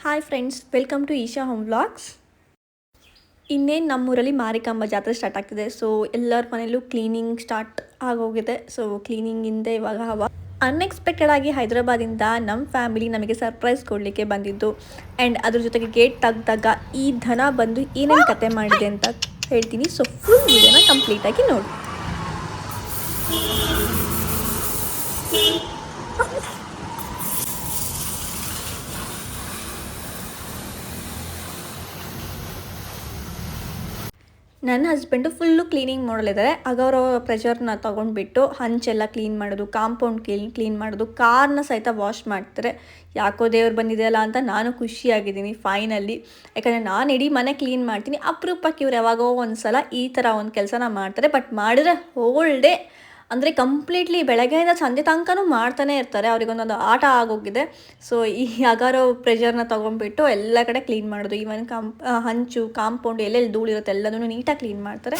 Hi friends, welcome to Isha home vlogs. ಇನ್ನೇನು ನಮ್ಮೂರಲ್ಲಿ ಮಾರಿಕಾಂಬ ಜಾತ್ರೆ ಸ್ಟಾರ್ಟ್ ಆಗ್ತಿದೆ. ಸೊ ಎಲ್ಲರ ಮನೇಲೂ ಕ್ಲೀನಿಂಗ್ ಸ್ಟಾರ್ಟ್ ಆಗೋಗಿದೆ. ಸೊ ಕ್ಲೀನಿಂಗಿಂದ ಇವಾಗ ಅನ್ಎಕ್ಸ್ಪೆಕ್ಟೆಡ್ ಆಗಿ ಹೈದರಾಬಾದಿಂದ ನಮ್ಮ ಫ್ಯಾಮಿಲಿ ನಮಗೆ ಸರ್ಪ್ರೈಸ್ ಕೊಡಲಿಕ್ಕೆ ಬಂದಿದ್ದು. ಆ್ಯಂಡ್ ಅದ್ರ ಜೊತೆಗೆ ಗೇಟ್ ತೆಗ್ದಾಗ ಈ ದನ ಬಂದು ಏನೇನು ಕತೆ ಮಾಡಿದೆ ಅಂತ ಹೇಳ್ತೀನಿ. ಸೊ ಫುಲ್ ವಿಡಿಯೋನ ಕಂಪ್ಲೀಟಾಗಿ ನೋಡಿ. ನನ್ನ ಹಸ್ಬೆಂಡು ಫುಲ್ಲು ಕ್ಲೀನಿಂಗ್ ಮಾಡಲಿದ್ದಾರೆ. ಆಗ ಅವರು ಪ್ರೆಷರ್ನ ತೊಗೊಂಡ್ಬಿಟ್ಟು ಹಂಚೆಲ್ಲ ಕ್ಲೀನ್ ಮಾಡೋದು, ಕಾಂಪೌಂಡ್ ಕ್ಲೀನ್ ಮಾಡೋದು, ಕಾರ್ನ ಸಹಿತ ವಾಶ್ ಮಾಡ್ತಾರೆ. ಯಾಕೋ ದೇವ್ರು ಬಂದಿದೆಯಲ್ಲ ಅಂತ ನಾನು ಖುಷಿಯಾಗಿದ್ದೀನಿ ಫೈನಲಿ. ಯಾಕಂದರೆ ನಾನು ಇಡೀ ಮನೆ ಕ್ಲೀನ್ ಮಾಡ್ತೀನಿ. ಅಪರೂಪಕ್ಕೆ ಇವ್ರು ಯಾವಾಗೋ ಒಂದು ಸಲ ಈ ಥರ ಒಂದು ಕೆಲಸನ ಮಾಡ್ತಾರೆ. ಬಟ್ ಮಾಡಿದ್ರೆ ಹೋಲ್ ಡೇ ಅಂದರೆ ಕಂಪ್ಲೀಟ್ಲಿ ಬೆಳಗ್ಗೆಯಿಂದ ಸಂಜೆ ತನಕನೂ ಮಾಡ್ತಾನೆ ಇರ್ತಾರೆ. ಅವ್ರಿಗೊಂದೊಂದು ಆಟ ಆಗೋಗಿದೆ. ಸೊ ಈ ಅಗಾರೋ ಪ್ರೆಷರ್ನ ತೊಗೊಂಡ್ಬಿಟ್ಟು ಎಲ್ಲ ಕಡೆ ಕ್ಲೀನ್ ಮಾಡೋದು. ಈವನ್ ಹಂಚು, ಕಾಂಪೌಂಡ್ ಎಲ್ಲೆಲ್ಲಿ ಧೂಳಿರುತ್ತೆ ಎಲ್ಲದನ್ನು ನೀಟಾಗಿ ಕ್ಲೀನ್ ಮಾಡ್ತಾರೆ.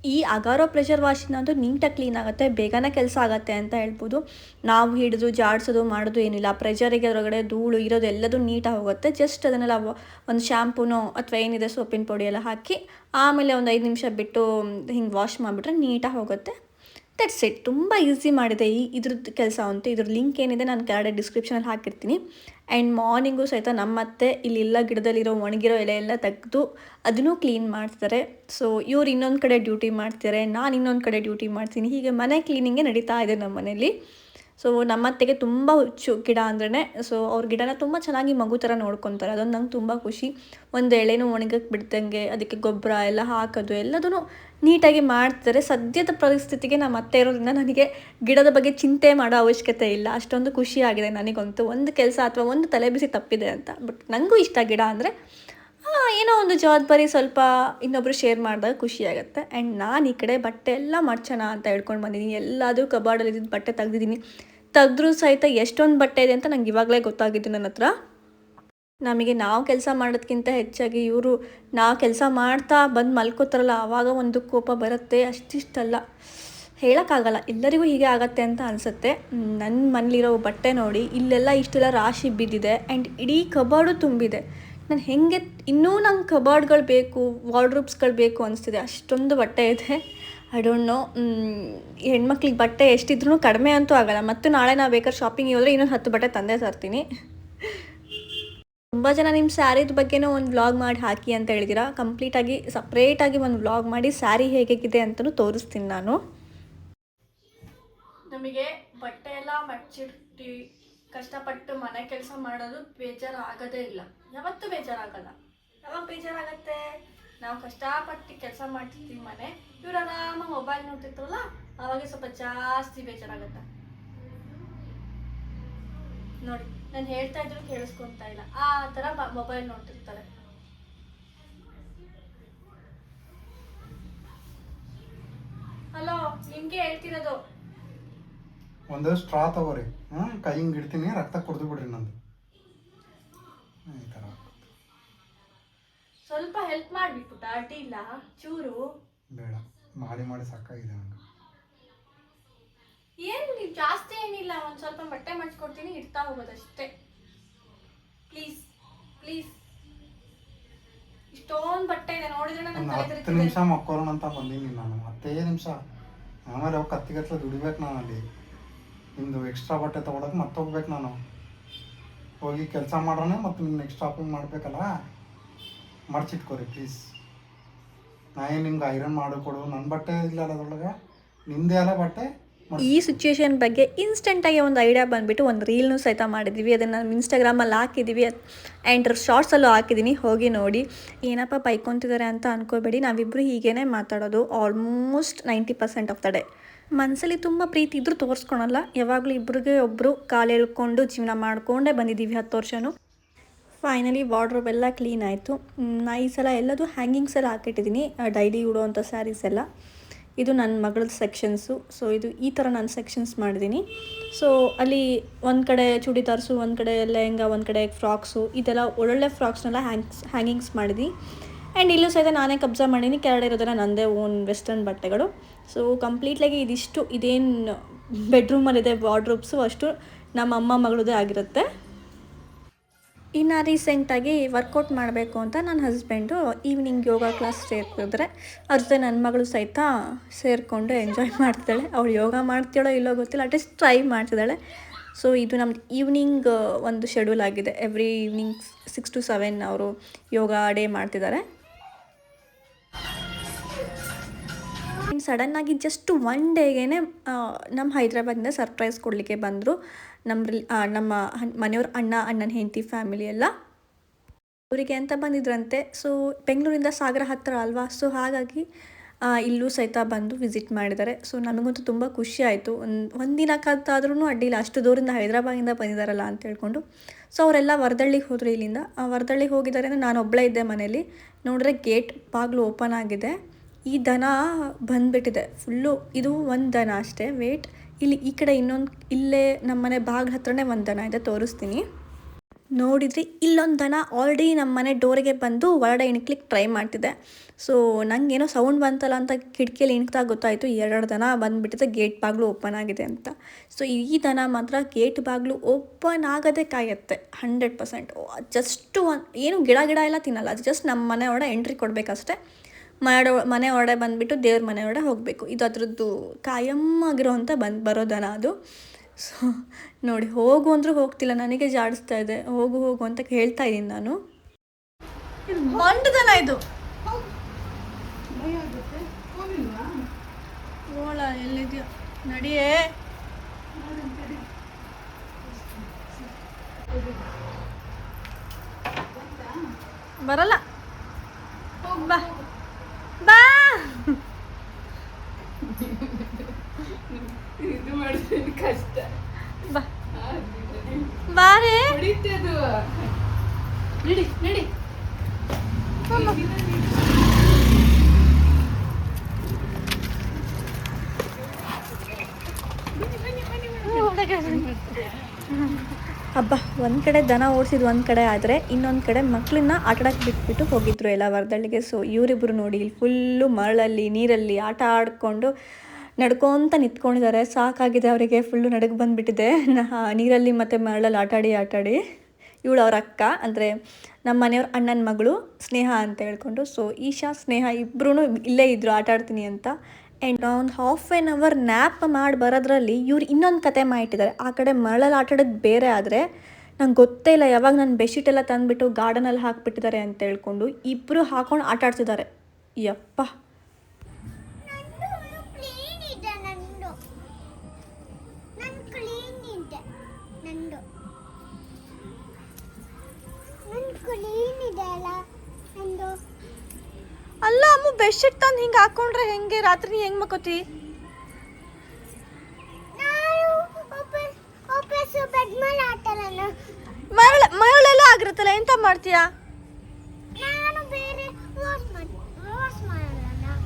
ಈ ಅಗಾರೋ ಪ್ರೆಷರ್ ವಾಶಿನಂತೂ ನೀಟಾಗಿ ಕ್ಲೀನ್ ಆಗುತ್ತೆ, ಬೇಗನೆ ಕೆಲಸ ಆಗುತ್ತೆ ಅಂತ ಹೇಳ್ಬೋದು. ನಾವು ಹಿಡಿದು ಜಾಡಿಸೋದು ಮಾಡೋದು ಏನಿಲ್ಲ. ಪ್ರೆಷರಿಗೆ ಅದರೊಳಗಡೆ ಧೂಳು ಇರೋದು ಎಲ್ಲದೂ ನೀಟಾಗಿ ಹೋಗುತ್ತೆ. ಜಸ್ಟ್ ಅದನ್ನೆಲ್ಲ ಒಂದು ಶ್ಯಾಂಪೂನೋ ಅಥವಾ ಏನಿದೆ ಸೋಪಿನ ಪುಡಿ ಎಲ್ಲ ಹಾಕಿ ಆಮೇಲೆ ಒಂದು 5 ನಿಮಿಷ ಬಿಟ್ಟು ಹಿಂಗೆ ವಾಶ್ ಮಾಡಿಬಿಟ್ರೆ ನೀಟಾಗಿ ಹೋಗುತ್ತೆ. That's it. ತುಂಬ ಈಸಿ ಮಾಡಿದೆ ಇದ್ರದ್ದು ಕೆಲಸ ಅಂತೂ. ಇದ್ರ ಲಿಂಕ್ ಏನಿದೆ ನಾನು ಕೆಳಗಡೆ ಡಿಸ್ಕ್ರಿಪ್ಷನಲ್ಲಿ ಹಾಕಿರ್ತೀನಿ. ಆ್ಯಂಡ್ ಮಾರ್ನಿಂಗು ಸಹಿತ ನಮ್ಮತ್ತೆ ಇಲ್ಲೆಲ್ಲ ಗಿಡದಲ್ಲಿರೋ ಒಣಗಿರೋ ಎಲೆ ಎಲ್ಲ ತೆಗೆದು ಅದನ್ನೂ ಕ್ಲೀನ್ ಮಾಡ್ತಾರೆ. ಸೊ ಇವ್ರು ಇನ್ನೊಂದು ಕಡೆ ಡ್ಯೂಟಿ ಮಾಡ್ತಾರೆ, ನಾನು ಇನ್ನೊಂದು ಕಡೆ ಡ್ಯೂಟಿ ಮಾಡ್ತೀನಿ. ಹೀಗೆ ಮನೆ ಕ್ಲೀನಿಂಗೇ ನಡೀತಾ ಇದೆ ನಮ್ಮ ಮನೇಲಿ. ಸೊ ನಮ್ಮತ್ತೆಗೆ ತುಂಬ ಹುಚ್ಚು ಗಿಡ ಅಂದ್ರೇ. ಸೊ ಅವ್ರ ಗಿಡನ ತುಂಬ ಚೆನ್ನಾಗಿ ಮಗು ಥರ ನೋಡ್ಕೊತಾರೆ. ಅದೊಂದು ನಂಗೆ ತುಂಬ ಖುಷಿ. ಒಂದು ಎಳೆನೂ ಒಣಗಕ್ಕೆ ಬಿಡ್ದಂಗೆ ಅದಕ್ಕೆ ಗೊಬ್ಬರ ಎಲ್ಲ ಹಾಕೋದು ಎಲ್ಲದೂ ನೀಟಾಗಿ ಮಾಡ್ತಾರೆ. ಸದ್ಯದ ಪರಿಸ್ಥಿತಿಗೆ ನಮ್ಮ ಅತ್ತೆ ಇರೋದ್ರಿಂದ ನನಗೆ ಗಿಡದ ಬಗ್ಗೆ ಚಿಂತೆ ಮಾಡೋ ಅವಶ್ಯಕತೆ ಇಲ್ಲ. ಅಷ್ಟೊಂದು ಖುಷಿಯಾಗಿದೆ ನನಗಂತೂ. ಒಂದು ಕೆಲಸ ಅಥವಾ ಒಂದು ತಲೆ ಬಿಸಿ ತಪ್ಪಿದೆ ಅಂತ. ಬಟ್ ನನಗೂ ಇಷ್ಟ ಗಿಡ ಅಂದರೆ. ಏನೋ ಒಂದು ಜವಾಬ್ದಾರಿ ಸ್ವಲ್ಪ ಇನ್ನೊಬ್ಬರು ಶೇರ್ ಮಾಡಿದಾಗ ಖುಷಿಯಾಗುತ್ತೆ. ಆ್ಯಂಡ್ ನಾನು ಈ ಕಡೆ ಬಟ್ಟೆ ಎಲ್ಲ ಮಡ್ಚೋಣ ಅಂತ ಹೇಳ್ಕೊಂಡು ಬಂದಿದ್ದೀನಿ. ಎಲ್ಲಾದರೂ ಕಬಾರ್ಡಲ್ಲಿ ಇದ್ದಿದ್ದು ಬಟ್ಟೆ ತೆಗ್ದಿದ್ದೀನಿ. ತೆಗೆದ್ರೂ ಸಹಿತ ಎಷ್ಟೊಂದು ಬಟ್ಟೆ ಇದೆ ಅಂತ ನಂಗೆ ಇವಾಗಲೇ ಗೊತ್ತಾಗಿದ್ದು ನನ್ನ ಹತ್ರ. ನಮಗೆ ನಾವು ಕೆಲಸ ಮಾಡೋದಕ್ಕಿಂತ ಹೆಚ್ಚಾಗಿ ಇವರು ನಾವು ಕೆಲಸ ಮಾಡ್ತಾ ಬಂದು ಮಲ್ಕೋತಾರಲ್ಲ ಆವಾಗ ಒಂದು ಕೋಪ ಬರುತ್ತೆ. ಅಷ್ಟಿಷ್ಟಲ್ಲ, ಹೇಳೋಕ್ಕಾಗಲ್ಲ. ಎಲ್ಲರಿಗೂ ಹೀಗೆ ಆಗತ್ತೆ ಅಂತ ಅನಿಸುತ್ತೆ. ನನ್ನ ಮನೇಲಿರೋ ಬಟ್ಟೆ ನೋಡಿ, ಇಲ್ಲೆಲ್ಲ ಇಷ್ಟೆಲ್ಲ ರಾಶಿ ಬಿದ್ದಿದೆ. ಆ್ಯಂಡ್ ಇಡೀ ಕಬಾರ್ಡು ತುಂಬಿದೆ. ನಾನು ಹೇಗೆ ಇನ್ನೂ ನಂಗೆ ಕಬಾರ್ಡ್ಗಳು ಬೇಕು, ವಾರ್ಡ್ರೂಬ್ಸ್ಗಳು ಬೇಕು ಅನಿಸ್ತಿದೆ. ಅಷ್ಟೊಂದು ಬಟ್ಟೆ ಇದೆ. I don't know. ಹೆಣ್ಮಕ್ಳಿಗೆ ಬಟ್ಟೆ ಎಷ್ಟಿದ್ರೂ ಕಡಿಮೆ ಅಂತೂ ಆಗೋಲ್ಲ. ಮತ್ತು ನಾಳೆ ನಾವು ಬೇಕಾದ್ರೆ ಶಾಪಿಂಗ್ ಹೋದರೆ ಇನ್ನೊಂದು 10 ಬಟ್ಟೆ ತಂದೆ ತರ್ತೀನಿ. ತುಂಬ ಜನ ನಿಮ್ಮ ಸ್ಯಾರಿದ ಬಗ್ಗೆನೂ ಒಂದು ವ್ಲಾಗ್ ಮಾಡಿ ಹಾಕಿ ಅಂತ ಹೇಳಿದ್ದೀರಾ. ಕಂಪ್ಲೀಟಾಗಿ ಸಪ್ರೇಟಾಗಿ ಒಂದು ವ್ಲಾಗ್ ಮಾಡಿ ಸ್ಯಾರಿ ಹೇಗಿದೆ ಅಂತಲೂ ತೋರಿಸ್ತೀನಿ ನಾನು. ನಮಗೆ ಬಟ್ಟೆ ಎಲ್ಲ ಮಡ್ಚಿಟ್ಟು ಕಷ್ಟಪಟ್ಟು ಮನೆ ಕೆಲಸ ಮಾಡೋದು ಬೇಜಾರು ಆಗೋದೇ ಇಲ್ಲ. ಯಾವತ್ತೂ ಬೇಜಾರಾಗಲ್ಲ. ಯಾವಾಗ ಬೇಜಾರಾಗತ್ತೆ? ನಾವು ಕಷ್ಟಪಟ್ಟು ಕೆಲಸ ಮಾಡ್ತಿರ್ತೀವಿ ಮನೆ. ಇವ್ರು ಆರಾಮಾಗಿ ಮೊಬೈಲ್ ನೋಡ್ತಿರ್ತಾರಲ್ಲ ಆವಾಗ ಸ್ವಲ್ಪ ಜಾಸ್ತಿ ಬೇಜಾರಾಗತ್ತೆ. ನೋಡಿ, ನಾನು ಹೇಳ್ತಾ ಇದ್ರು ಕೇಳಿಸ್ಕೊಂತ ಇಲ್ಲ. ಆ ಥರ ಮೊಬೈಲ್ ನೋಡ್ತಿರ್ತಾರೆ. ಹಲೋ, ನಿಮ್ಗೆ ಹೇಳ್ತಿರೋದು. ಒಂದು ಸ್ಟ್ರಾ ತಗೋರಿ, ಕೈ ಹಿಂಗೆ ಇಡ್ತೀನಿ, ರಕ್ತ ಕುಡ್ದು ಬಿಡ್ರಿ ನಂದು. ಈ ಥರ ಸ್ವಲ್ಪ ಹೆಲ್ಪ್ ಮಾಡಿಬಿಟ್ಟು ಅಡ್ಡಿ ಇಲ್ಲ. ಚೂರು ಬೇಡ, ಮಾಡಿ ಮಾಡಿ ಸಾಕಾಗಿದೆ ನಂಗೆ. ಏನು ನೀವು ಜಾಸ್ತಿ ಏನಿಲ್ಲ, ಒಂದು ಸ್ವಲ್ಪ ಬಟ್ಟೆ ಮಡ್ಚ್ಕೊಡ್ತೀನಿ, ಇಡ್ತಾ ಹೋಗೋದಷ್ಟೇ. Please please. ಇಷ್ಟೊಂದು ಬಟ್ಟೆ ಇದೆ ನೋಡಿದ್ರೆ ಒಂದು 10 ನಿಮಿಷ ಮಕ್ಕೋರೋಣ ಅಂತ ಬಂದೀನಿ ನಾನು. 10 ನಿಮಿಷ. ಆಮೇಲೆ ಹೋಗಿ ಕತ್ತಿಗತ್ತಲೆ ದುಡಿಬೇಕು ನಾನು ಅಲ್ಲಿ. ನಿಮ್ಮದು ಎಕ್ಸ್ಟ್ರಾ ಬಟ್ಟೆ ತೊಗೊಳಕ್ಕೆ ಮತ್ತೆ ಹೋಗ್ಬೇಕು ನಾನು. ಹೋಗಿ ಕೆಲಸ ಮಾಡೋಣ ಮತ್ತು ನಿನ್ನ ನೆಕ್ಸ್ಟ್ ಶಾಪಿಂಗ್ ಮಾಡಬೇಕಲ್ಲ. ಮಡ್ಚಿಟ್ಕೋರಿ ಪ್ಲೀಸ್. ನಾ ಏನು ನಿಮ್ಗೆ ಐರನ್ ಮಾಡಿಕೊಡು. ನನ್ನ ಬಟ್ಟೆ ಇಲ್ಲ ಅದ್ರೊಳಗೆ, ನಿಮ್ಮದೇ ಅಲ್ಲ ಬಟ್ಟೆ. ಈ ಸಿಚುವೇಶನ್ ಬಗ್ಗೆ ಇನ್ಸ್ಟೆಂಟಾಗಿ ಒಂದು ಐಡಿಯಾ ಬಂದುಬಿಟ್ಟು ಒಂದು ರೀಲ್ನೂ ಸಹಿತ ಮಾಡಿದ್ದೀವಿ. ಅದನ್ನು ಇನ್ಸ್ಟಾಗ್ರಾಮಲ್ಲಿ ಹಾಕಿದ್ದೀವಿ. ಆ್ಯಂಡ್ ಶಾರ್ಟ್ಸಲ್ಲೂ ಹಾಕಿದ್ದೀನಿ, ಹೋಗಿ ನೋಡಿ. ಏನಪ್ಪ ಬೈಕೊತಿದ್ದಾರೆ ಅಂತ ಅಂದ್ಕೋಬೇಡಿ. ನಾವಿಬ್ಬರು ಹೀಗೇ ಮಾತಾಡೋದು ಆಲ್ಮೋಸ್ಟ್ 90% ಆಫ್ ದ ಡೇ. ಮನಸ್ಸಲ್ಲಿ ತುಂಬ ಪ್ರೀತಿ ಇದ್ದರೂ ತೋರಿಸ್ಕೊಳಲ್ಲ. ಯಾವಾಗಲೂ ಇಬ್ಬರಿಗೆ ಒಬ್ಬರು ಕಾಲು ಎಳ್ಕೊಂಡು ಜೀವನ ಮಾಡಿಕೊಂಡೇ ಬಂದಿದ್ದೀವಿ 10 ವರ್ಷವೂ. ಫೈನಲಿ ವಾರ್ಡ್ರೋಬ್ ಎಲ್ಲ ಕ್ಲೀನ್ ಆಯಿತು. ಈ ಸಲ ಎಲ್ಲದು ಹ್ಯಾಂಗಿಂಗ್ಸ್ ಎಲ್ಲ ಹಾಕಿಟ್ಟಿದ್ದೀನಿ, ಡೈಲಿ ಉಡೋವಂಥ ಸ್ಯಾರೀಸ್ ಎಲ್ಲ. ಇದು ನನ್ನ ಮಗಳದ್ದು ಸೆಕ್ಷನ್ಸು. ಸೊ ಇದು ಈ ಥರ ನಾನು ಸೆಕ್ಷನ್ಸ್ ಮಾಡಿದ್ದೀನಿ. ಸೊ ಅಲ್ಲಿ ಒಂದು ಕಡೆ ಚೂಡಿದಾರ್ಸು, ಒಂದು ಕಡೆ ಲೆಹಂಗಾ, ಒಂದು ಕಡೆ ಫ್ರಾಕ್ಸು, ಇದೆಲ್ಲ ಒಳ್ಳೊಳ್ಳೆ ಫ್ರಾಕ್ಸ್ನೆಲ್ಲ ಹ್ಯಾಂಗಿಂಗ್ಸ್ ಮಾಡಿದ್ವಿ. ಆ್ಯಂಡ್ ಇಲ್ಲೂ ಸಹಿತ ನಾನೇ ಕಬ್ಜಾ ಮಾಡೀನಿ, ಕೆಳಗಡೆ ಇರೋದೆಲ್ಲ ನನ್ನದೇ ಓನ್ ವೆಸ್ಟರ್ನ್ ಬಟ್ಟೆಗಳು. ಸೊ ಕಂಪ್ಲೀಟ್ಲಾಗಿ ಇದಿಷ್ಟು ಇದೇನು ಬೆಡ್ರೂಮಲ್ಲಿದೆ ವಾರ್ಡ್ರೋಬ್ಸು ಅಷ್ಟು ನಮ್ಮ ಅಮ್ಮ ಮಗಳದೇ ಆಗಿರುತ್ತೆ. ಇನ್ನು ರೀಸೆಂಟಾಗಿ ವರ್ಕೌಟ್ ಮಾಡಬೇಕು ಅಂತ ನನ್ನ ಹಸ್ಬೆಂಡು ಈವ್ನಿಂಗ್ ಯೋಗ ಕ್ಲಾಸ್ ಸೇರ್ಕಿದ್ರೆ ಅದ್ರ ಜೊತೆ ನನ್ನ ಮಗಳು ಸಹಿತ ಸೇರಿಕೊಂಡು ಎಂಜಾಯ್ ಮಾಡ್ತಿದ್ದಾಳೆ. ಅವಳು ಯೋಗ ಮಾಡ್ತಾಳೋ ಇಲ್ಲೋ ಗೊತ್ತಿಲ್ಲ, ಅಟ್ಲೀಸ್ಟ್ ಟ್ರೈ ಮಾಡ್ತಿದ್ದಾಳೆ. ಸೊ ಇದು ನಮ್ದು ಈವ್ನಿಂಗ್ ಒಂದು ಶೆಡ್ಯೂಲ್ ಆಗಿದೆ. ಎವ್ರಿ ಈವ್ನಿಂಗ್ 6 to 7 ಅವರು ಯೋಗ ಡೇ ಮಾಡ್ತಿದ್ದಾರೆ. ಸಡನ್ನಾಗಿ ಜಸ್ಟ್ ಒನ್ ಡೇಗೇ ನಮ್ಮ ಹೈದ್ರಾಬಾದಿಂದ ಸರ್ಪ್ರೈಸ್ ಕೊಡಲಿಕ್ಕೆ ಬಂದರು ನಮ್ಮ ಮನೆಯವ್ರ ಅಣ್ಣನ ಹೆಂಡತಿ ಫ್ಯಾಮಿಲಿ ಎಲ್ಲ ಅವರಿಗೆ ಅಂತ ಬಂದಿದ್ರಂತೆ. ಸೊ ಬೆಂಗಳೂರಿಂದ ಸಾಗರ ಹತ್ತಿರ ಅಲ್ವಾ, ಸೊ ಹಾಗಾಗಿ ಇಲ್ಲೂ ಸಹಿತ ಬಂದು ವಿಸಿಟ್ ಮಾಡಿದ್ದಾರೆ. ಸೊ ನಮಗಂತೂ ತುಂಬ ಖುಷಿ ಆಯಿತು. ಒಂದಿನಕ್ಕಾದ್ರೂ ಅಡ್ಡಿಲ್ಲ, ಅಷ್ಟು ದೂರದಿಂದ ಹೈದ್ರಾಬಾದಿಂದ ಬಂದಿದ್ದಾರಲ್ಲ ಅಂತ ಹೇಳ್ಕೊಂಡು. ಸೊ ಅವರೆಲ್ಲ ವರದಳ್ಳಿಗೆ ಹೋದರು. ಇಲ್ಲಿಂದ ವರದಳ್ಳಿಗೆ ಹೋಗಿದ್ದಾರೆ ಅಂದರೆ ನಾನು ಒಬ್ಬಳೇ ಇದ್ದೆ ಮನೇಲಿ. ನೋಡಿದ್ರೆ ಗೇಟ್ ಬಾಗಿಲು ಓಪನ್ ಆಗಿದೆ. ಈ ದನ ಬಂದುಬಿಟ್ಟಿದೆ ಫುಲ್ಲು. ಇದು ಒಂದು ದನ ಅಷ್ಟೇ ವೇಟ್. ಇಲ್ಲಿ ಈ ಕಡೆ ಇನ್ನೊಂದು ಇಲ್ಲೇ ನಮ್ಮ ಮನೆ ಬಾಗಿಲು ಹತ್ರನೇ ಒಂದು ದನ ಇದೆ, ತೋರಿಸ್ತೀನಿ ನೋಡಿದ್ರಿ. ಇಲ್ಲೊಂದು ದನ ಆಲ್ರೆಡಿ ನಮ್ಮ ಮನೆ ಡೋರಿಗೆ ಬಂದು ಹೊರಗಡೆ ಇಣ್ಕ್ಲಿಕ್ಕೆ ಟ್ರೈ ಮಾಡ್ತಿದ್ದೆ. ಸೊ ನನಗೇನೋ ಸೌಂಡ್ ಬಂತಲ್ಲ ಅಂತ ಕಿಟಕಿಯಲ್ಲಿ ಇಣ್ಕ್ದಾಗ ಗೊತ್ತಾಯಿತು 2 ದನ ಬಂದುಬಿಟ್ಟಿದೆ, ಗೇಟ್ ಬಾಗಿಲು ಓಪನ್ ಆಗಿದೆ ಅಂತ. ಸೊ ಈ ದನ ಮಾತ್ರ ಗೇಟ್ ಬಾಗಿಲು ಓಪನ್ ಆಗೋದೇ ಕಾಯುತ್ತೆ 100%. ಜಸ್ಟು ಏನು ಗಿಡ ಎಲ್ಲ ತಿನ್ನಲ್ಲ, ಅದು ಜಸ್ಟ್ ನಮ್ಮ ಮನೆ ಒಳಗಡೆ ಎಂಟ್ರಿ ಕೊಡಬೇಕಷ್ಟೆ. ಮನೆ ಒಳಗಡೆ ಬಂದುಬಿಟ್ಟು ದೇವ್ರ ಮನೆ ಒಳಗಡೆ ಹೋಗಬೇಕು. ಇದು ಅದರದ್ದು ಕಾಯಮ್ಮಾಗಿರೋ ಅಂತ ಬರೋ ದನ ಅದು. ಸೊ ನೋಡಿ, ಹೋಗು ಅಂದರೂ ಹೋಗ್ತಿಲ್ಲ, ನನಗೆ ಜಾಡಿಸ್ತಾ ಇದೆ. ಹೋಗು ಅಂತ ಹೇಳ್ತಾ ಇದ್ದೀನಿ ನಾನು. ಇದು ಮಂಡು ದನ, ಇದು ಓಳ ಎಲ್ಲಿದೆಯೋ ನಡಿಯೇ. ಬರಲ್ಲ, ಹೋಗ್ ಬಾ ಬಾ. ಇದು ಮಾಡಿದ್ರೆ ಕಷ್ಟ. ಬಾ ಬಾರೇ, ನಡಿ ನಡಿ. ಹಬ್ಬ ಒಂದು ಕಡೆ ದನ ಓಡಿಸಿದ್ದು ಒಂದು ಕಡೆ ಆದರೆ ಇನ್ನೊಂದು ಕಡೆ ಮಕ್ಕಳನ್ನ ಆಟಾಡಕ್ಕೆ ಬಿಟ್ಬಿಟ್ಟು ಹೋಗಿದ್ರು ಎಲ್ಲ ವರದಳ್ಳಿಗೆ. ಸೊ ಇವರಿಬ್ಬರು ನೋಡಿ ಇಲ್ಲಿ ಫುಲ್ಲು ಮರಳಲ್ಲಿ ನೀರಲ್ಲಿ ಆಟ ಆಡಿಕೊಂಡು ನಡ್ಕೊತ ನಿಂತ್ಕೊಂಡಿದ್ದಾರೆ. ಸಾಕಾಗಿದೆ ಅವರಿಗೆ, ಫುಲ್ಲು ನಡುಗೆ ಬಂದುಬಿಟ್ಟಿದೆ ನೀರಲ್ಲಿ ಮತ್ತು ಮರಳಲ್ಲಿ ಆಟಾಡಿ. ಇವಳು ಅವ್ರ ಅಕ್ಕ, ಅಂದರೆ ನಮ್ಮ ಮನೆಯವ್ರ ಅಣ್ಣನ ಮಗಳು ಸ್ನೇಹ ಅಂತ ಹೇಳ್ಕೊಂಡು. ಸೊ ಈಶಾ ಸ್ನೇಹ ಇಬ್ಬರೂ ಇಲ್ಲೇ ಇದ್ದರು ಆಟಾಡ್ತೀನಿ ಅಂತ. ಆ್ಯಂಡ್ ಒಂದು ಹಾಫ್ ಆನ್ ಅವರ್ ನ್ಯಾಪ್ ಮಾಡಿ ಬರೋದ್ರಲ್ಲಿ ಇವ್ರು ಇನ್ನೊಂದು ಕತೆ ಮಾಡಿಟ್ಟಿದ್ದಾರೆ. ಆ ಕಡೆ ಮರಳಲ್ಲಿ ಆಟಾಡೋದು ಬೇರೆ ಆದರೆ ನಂಗೆ ಗೊತ್ತೇ ಇಲ್ಲ ಯಾವಾಗ ನನ್ನ ಬೆಡ್ಶೀಟ್ ಎಲ್ಲ ತಂದುಬಿಟ್ಟು ಗಾರ್ಡನಲ್ಲಿ ಹಾಕಿಬಿಟ್ಟಿದ್ದಾರೆ ಅಂತ ಹೇಳ್ಕೊಂಡು ಇಬ್ಬರು ಹಾಕೊಂಡು ಆಟಾಡ್ತಿದ್ದಾರೆ. ಯಪ್ಪ, ಅಲ್ಲ ಅಮ್ಮ, ಬೆಡ್ಶೀಟ್ ತಂದು ಹಿಂಗೆ ಹಾಕೊಂಡ್ರೆ ಹೆಂಗೆ? ರಾತ್ರಿ ನೀ ಹೆಂಗೆ ಮಕ್ಕೋತಿ? ಮರಳೆಲ್ಲ ಆಗಿರುತ್ತಲ್ಲ, ಎಂತ ಮಾಡ್ತೀಯಾ?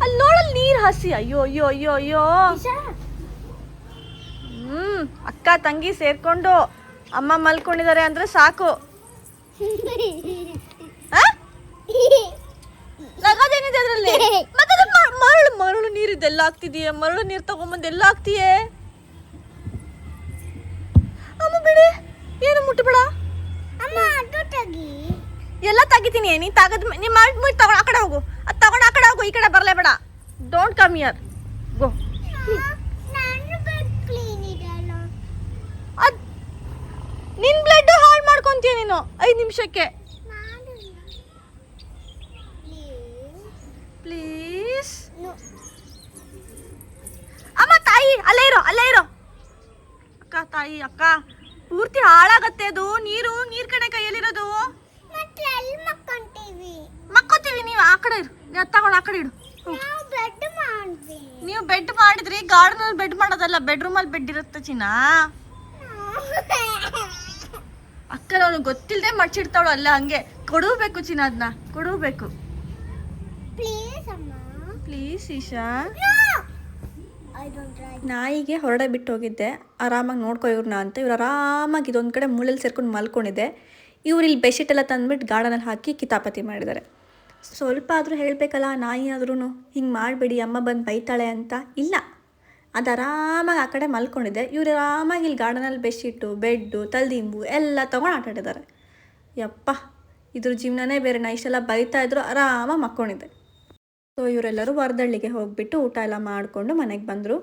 ಅಲ್ಲಿ ನೋಡಲ್ಲಿ ನೀರು ಹಸಿ. ಅಯ್ಯೋ. ಅಕ್ಕ ತಂಗಿ ಸೇರ್ಕೊಂಡು ಅಮ್ಮ ಮಲ್ಕೊಂಡಿದ್ದಾರೆ ಅಂದ್ರೆ ಸಾಕು. ನಗೋದೇನಿದೆ ಅದ್ರಲ್ಲಿ? ಮತ್ತೆ ಮರಳು ನೀರಿದ್ದೆಲ್ಲ ಆಗ್ತಿದೀಯ? ಮರಳು ನೀರು ತಗೊಂಬಂದು ಎಲ್ಲ ಆಗ್ತೀಯೇ? ಅಮ್ಮ ಬಿಡಿ, ಏನು ಮುಟ್ಟಬೇಡ. ಎಲ್ಲ ತೆಗಿತೀನಿ. ನೀನು ತಗದ್ ನೀ ಮಾಡಿ ತಗೊಂಡು ಆ ಕಡೆ ಹೋಗು. ಅದು ತಗೊಂಡು ಆ ಕಡೆ ಹೋಗು, ಈ ಕಡೆ ಬರಲೇ ಬೇಡ. ಡೋಂಟ್ ಕಮ್ ಹಿಯರ್, ಗೋ. ಅದು ನಿನ್ನ ಬ್ಲಡ್ ಹಾಳು ಮಾಡ್ಕೊಂತೀಯ ನೀನು 5 ನಿಮಿಷಕ್ಕೆ. ಪ್ಲೀಸ್ ಅಮ್ಮ, ತಾಯಿ ಅಲ್ಲೇ ಇರೋ. ಅಕ್ಕ ತಾಯಿ, ಅಕ್ಕ ಪೂರ್ತಿ ಹಾಳಾಗತ್ತೆ ಅದು. ನೀರು ಕಡೆ ಕೈಯಲ್ಲಿರೋದು. ಮಕ್ಕೋತೀವಿ. ನೀವು ಆ ಕಡೆ ಇರು, ತಗೊಂಡು ಆ ಕಡೆ ಇಡು. ನೀವು ಬೆಡ್ ಮಾಡಿದ್ರಿ, ಗಾರ್ಡನಲ್ಲಿ ಬೆಡ್ ಮಾಡೋದಲ್ಲ, ಬೆಡ್ರೂಮಲ್ಲಿ ಬೆಡ್ ಇರುತ್ತೆ ಚಿನ್ನ. ಅಕ್ಕ ಅವನು ಗೊತ್ತಿಲ್ಲದೆ ಮಡ್ಚಿಡ್ತಾವಳು ಅಲ್ಲ, ಹಂಗೆ ಕೊಡಬೇಕು ಚಿನ್ನ, ಅದನ್ನ ಕೊಡಬೇಕು. ಪ್ಲೀಸ್ ಈಶಾ. ನಾಯಿಗೆ ಹೊರಡೆ ಬಿಟ್ಟು ಹೋಗಿದ್ದೆ, ಆರಾಮಾಗಿ ನೋಡ್ಕೊ ಇವ್ರನ್ನ ಅಂತ. ಇವ್ರು ಆರಾಮಾಗಿ ಇದೊಂದು ಕಡೆ ಮೂಲೆಯಲ್ಲಿ ಸೇರ್ಕೊಂಡು ಮಲ್ಕೊಂಡಿದ್ದೆ. ಇವ್ರು ಇಲ್ಲಿ ಬೆಡ್ಶೀಟ್ ಎಲ್ಲ ತಂದುಬಿಟ್ಟು ಗಾರ್ಡನಲ್ಲಿ ಹಾಕಿ ಕಿತಾಪತಿ ಮಾಡಿದ್ದಾರೆ. ಸ್ವಲ್ಪ ಆದರೂ ಹೇಳಬೇಕಲ್ಲ, ನಾಯಿ ಆದ್ರೂ ಹಿಂಗೆ ಮಾಡಬೇಡಿ ಅಮ್ಮ ಬಂದು ಬೈತಾಳೆ ಅಂತ. ಇಲ್ಲ, ಅದು ಆರಾಮಾಗಿ ಆ ಕಡೆ ಮಲ್ಕೊಂಡಿದ್ದೆ. ಇವ್ರು ಆರಾಮಾಗಿ ಇಲ್ಲಿ ಗಾರ್ಡನಲ್ಲಿ ಬೆಡ್ಶೀಟು, ಬೆಡ್ಡು, ತಲೆದಿಂಬು ಎಲ್ಲ ತೊಗೊಂಡು ಆಟಾಡಿದ್ದಾರೆ. ಯಪ್ಪ, ಇದ್ರ ಜೀವನನೇ ಬೇರೆ. ನಾ ಇಷ್ಟೆಲ್ಲ ಬೈತಾ ಇದ್ರು ಆರಾಮಾಗಿ ಮಕ್ಕೊಂಡಿದ್ದೆ. ಸೊ ಇವರೆಲ್ಲರೂ ವರದಳ್ಳಿಗೆ ಹೋಗಿಬಿಟ್ಟು ಊಟ ಎಲ್ಲ ಮಾಡಿಕೊಂಡು ಮನೆಗೆ ಬಂದರು.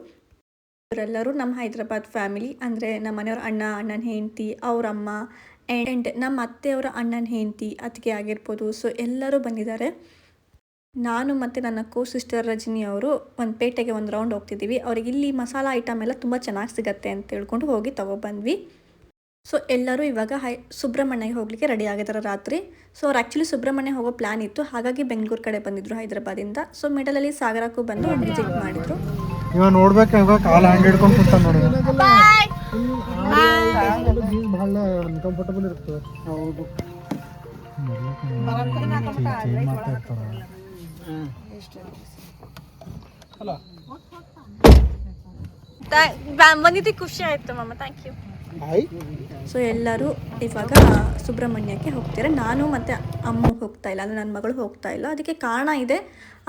ಇವರೆಲ್ಲರೂ ನಮ್ಮ ಹೈದ್ರಾಬಾದ್ ಫ್ಯಾಮಿಲಿ, ಅಂದರೆ ನಮ್ಮ ಮನೆಯವ್ರ ಅಣ್ಣ, ಅಣ್ಣನ ಹೆಂಡತಿ, ಅವರಮ್ಮ ಆ್ಯಂಡ್ ನಮ್ಮ ಅತ್ತೆಯವರ ಅಣ್ಣನ ಹೆಂಡತಿ, ಅತ್ತಿಗೆ ಆಗಿರ್ಬೋದು. ಸೊ ಎಲ್ಲರೂ ಬಂದಿದ್ದಾರೆ. ನಾನು ಮತ್ತು ನನ್ನ ಸಿಸ್ಟರ್ ರಜನಿ ಅವರು ಒಂದು ಪೇಟೆಗೆ ಒಂದು ರೌಂಡ್ ಹೋಗ್ತಿದ್ದೀವಿ. ಅವ್ರಿಗೆ ಇಲ್ಲಿ ಮಸಾಲ ಐಟಮ್ ಎಲ್ಲ ತುಂಬ ಚೆನ್ನಾಗಿ ಸಿಗುತ್ತೆ ಅಂತ ಹೇಳ್ಕೊಂಡು ಹೋಗಿ ತೊಗೊಬಂದ್ವಿ. ಸೊ ಎಲ್ಲರೂ ಇವಾಗ ಸುಬ್ರಹ್ಮಣ್ಯಗೆ ಹೋಗಲಿಕ್ಕೆ ರೆಡಿ ಆಗಿದ್ದಾರೆ ರಾತ್ರಿ. ಸೊ ಅವ್ರು ಆ್ಯಕ್ಚುಲಿ ಸುಬ್ರಹ್ಮಣ್ಯ ಹೋಗೋ ಪ್ಲ್ಯಾನ್ ಇತ್ತು, ಹಾಗಾಗಿ ಬೆಂಗಳೂರು ಕಡೆ ಬಂದಿದ್ದರು ಹೈದ್ರಾಬಾದಿಂದ. ಸೊ ಮಿಡಲಲ್ಲಿ ಸಾಗರಕ್ಕೂ ಬಂದು ವಿಸಿಟ್ ಮಾಡಿದರು. ಇವಾಗ ನೋಡ್ಬೇಕು, ಇವಾಗ ಕಾಲು ಹ್ಯಾಂಡ್ ಹಿಡ್ಕೊಂಡು ಕೂತಾನೆ ನೋಡಿ. ಭಾಳ ಅನ್ಕಂಫರ್ಟಬಲ್ ಇರ್ತದೆ. ಹೌದು, ಬಂದಿದ್ದು ಖುಷಿ ಆಯಿತು ಮಮ್ಮ, ಥ್ಯಾಂಕ್ ಯು. ಸೊ ಎಲ್ಲರೂ ಇವಾಗ ಸುಬ್ರಹ್ಮಣ್ಯಕ್ಕೆ ಹೋಗ್ತಾರೆ. ನಾನು ಮತ್ತು ಅಮ್ಮ ಹೋಗ್ತಾ ಇಲ್ಲ, ಅಂದರೆ ನನ್ನ ಮಗಳು ಹೋಗ್ತಾ ಇಲ್ಲ. ಅದಕ್ಕೆ ಕಾರಣ ಇದೆ.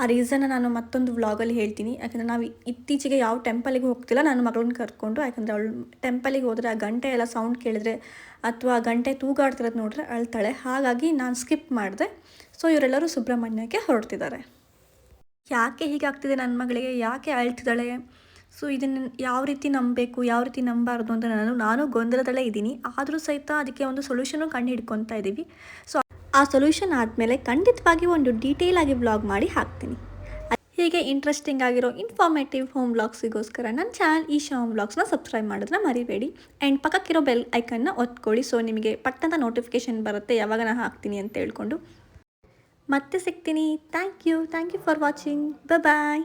ಆ ರೀಸನ್ನ ನಾನು ಮತ್ತೊಂದು ವ್ಲಾಗಲ್ಲಿ ಹೇಳ್ತೀನಿ. ಯಾಕಂದರೆ ನಾವು ಇತ್ತೀಚೆಗೆ ಯಾವ ಟೆಂಪಲಿಗೆ ಹೋಗ್ತಿಲ್ಲ, ನನ್ನ ಮಗಳನ್ನ ಕರ್ಕೊಂಡು. ಯಾಕಂದರೆ ಅವಳು ಟೆಂಪಲಿಗೆ ಹೋದರೆ ಆ ಗಂಟೆ ಎಲ್ಲ ಸೌಂಡ್ ಕೇಳಿದ್ರೆ ಅಥವಾ ಗಂಟೆ ತೂಗಾಡ್ತಿರೋದು ನೋಡಿದ್ರೆ ಅಳ್ತಾಳೆ. ಹಾಗಾಗಿ ನಾನು ಸ್ಕಿಪ್ ಮಾಡಿದೆ. ಸೊ ಇವರೆಲ್ಲರೂ ಸುಬ್ರಹ್ಮಣ್ಯಕ್ಕೆ ಹೊರಡ್ತಿದ್ದಾರೆ. ಯಾಕೆ ಹೀಗಾಗ್ತಿದೆ ನನ್ನ ಮಗಳಿಗೆ, ಯಾಕೆ ಅಳ್ತಿದ್ದಾಳೆ, ಸೊ ಇದನ್ನು ಯಾವ ರೀತಿ ನಂಬಬೇಕು, ಯಾವ ರೀತಿ ನಂಬಾರ್ದು ಅಂತ ನಾನು ಗೊಂದಲದಲ್ಲೇ ಇದ್ದೀನಿ. ಆದರೂ ಸಹಿತ ಅದಕ್ಕೆ ಒಂದು ಸೊಲ್ಯೂಷನು ಕಂಡು ಹಿಡ್ಕೊತಾ ಇದ್ದೀವಿ. ಸೊ ಆ ಸೊಲ್ಯೂಷನ್ ಆದಮೇಲೆ ಖಂಡಿತವಾಗಿ ಒಂದು ಡೀಟೇಲಾಗಿ ವ್ಲಾಗ್ ಮಾಡಿ ಹಾಕ್ತೀನಿ. ಹೀಗೆ ಇಂಟ್ರೆಸ್ಟಿಂಗ್ ಆಗಿರೋ ಇನ್ಫಾರ್ಮೇಟಿವ್ ಹೋಮ್ ವ್ಲಾಗ್ಸಿಗೋಸ್ಕರ ನನ್ನ ಚಾನಲ್ ಈಶಾ ಹೋಮ್ ವ್ಲಾಗ್ಸ್ನ ಸಬ್ಸ್ಕ್ರೈಬ್ ಮಾಡೋದನ್ನ ಮರಿಬೇಡಿ. ಆ್ಯಂಡ್ ಪಕ್ಕಕ್ಕಿರೋ ಬೆಲ್ ಐಕನ್ನ ಒತ್ಕೊಳ್ಳಿ. ಸೊ ನಿಮಗೆ ಪಟ್ಟಂತ ನೋಟಿಫಿಕೇಷನ್ ಬರುತ್ತೆ ಯಾವಾಗ ನಾನು ಹಾಕ್ತೀನಿ ಅಂತ ಹೇಳ್ಕೊಂಡು. ಮತ್ತೆ ಸಿಗ್ತೀನಿ. Thank you for watching. Bye.